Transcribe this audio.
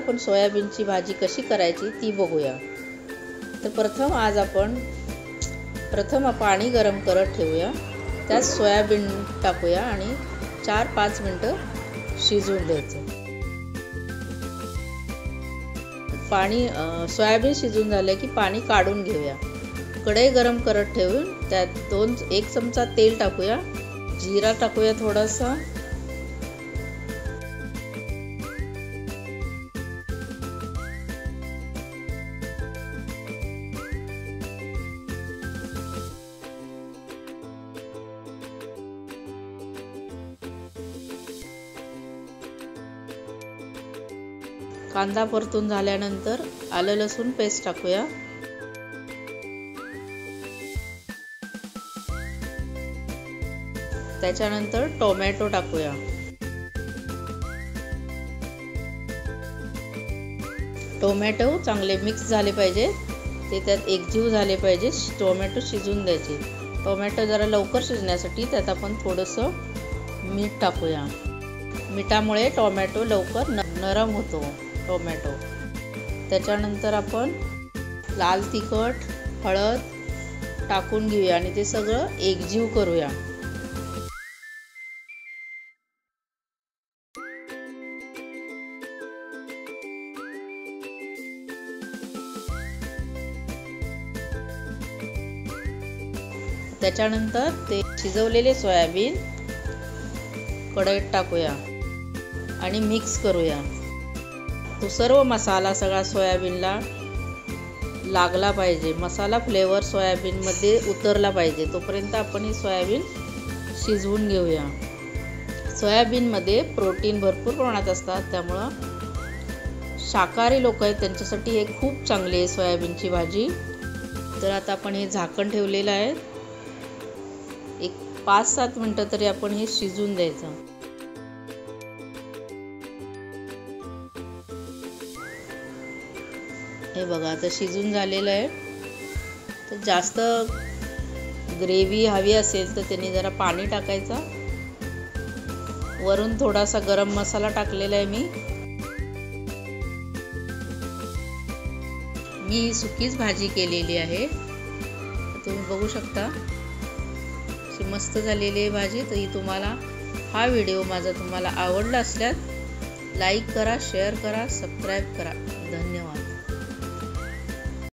आपण सोयाबीनची भाजी कशी करायची ती बघूया। तर प्रथम पाणी गरम करत ठेवूया, त्यात सोयाबीन टाकूया आणि 4-5 मिनिटं शिजवून द्यायचं। सोयाबीन शिजून झालं की पाणी काढून घेऊया। कढई गरम करत ठेवून त्यात 1 चमचा तेल टाकूया, जिरा टाकूया थोडासा, कांदा परतून झाल्यानंतर आलं लसूण पेस्ट टाकूया, त्याच्यानंतर टोमॅटो टाकूया, टोमॅटो चांगले मिक्स झाले पाहिजे, ते त्यात एकजीव झाले पाहिजे, टोमॅटो शिजून द्यायचे। टोमॅटो जरा लवकर शिजण्यासाठी त्यात आपण थोडंसं मीठ टाकूया, मिठामुळे टोमॅटो लवकर नरम होतो टोमॅटो। त्याच्यानंतर आपण लाल तिखट, हळद टाकून घेऊया आणि ते सगळं एकजीव करूया। त्याच्यानंतर ते शिजवलेले सोयाबीन कढईत टाकूया आणि मिक्स करूया। तो सर्व मसाला सगळा सोयाबीनला लागला पाहिजे, मसाला फ्लेवर सोयाबीनमध्ये उतरला पाहिजे, तोपर्यंत आपण ही सोयाबीन शिजवून घेऊया। सोयाबीनमध्ये प्रोटीन भरपूर प्रमाणात असतात, त्यामुळं शाकाहारी लोक आहेत त्यांच्यासाठी हे खूप चांगली आहे सोयाबीनची भाजी। तर आता आपण हे झाकण ठेवलेलं आहे, एक 5-7 मिनिटं तरी आपण हे शिजून द्यायचं। हे बघा आता शिजून झालेलं आहे। तर जास्त ग्रेव्ही हवी असेल तर त्यांनी जरा पाणी टाकायचा, वरून थोडासा गरम मसाला टाकलेला आहे मी सुकीच भाजी केलेली आहे, तुम्ही बघू शकता अशी मस्त झालेली आहे भाजी। तर तुम्हाला हा व्हिडिओ तुम्हाला आवडला असल्यास लाईक करा, शेअर करा, सबस्क्राईब करा। धन्यवाद।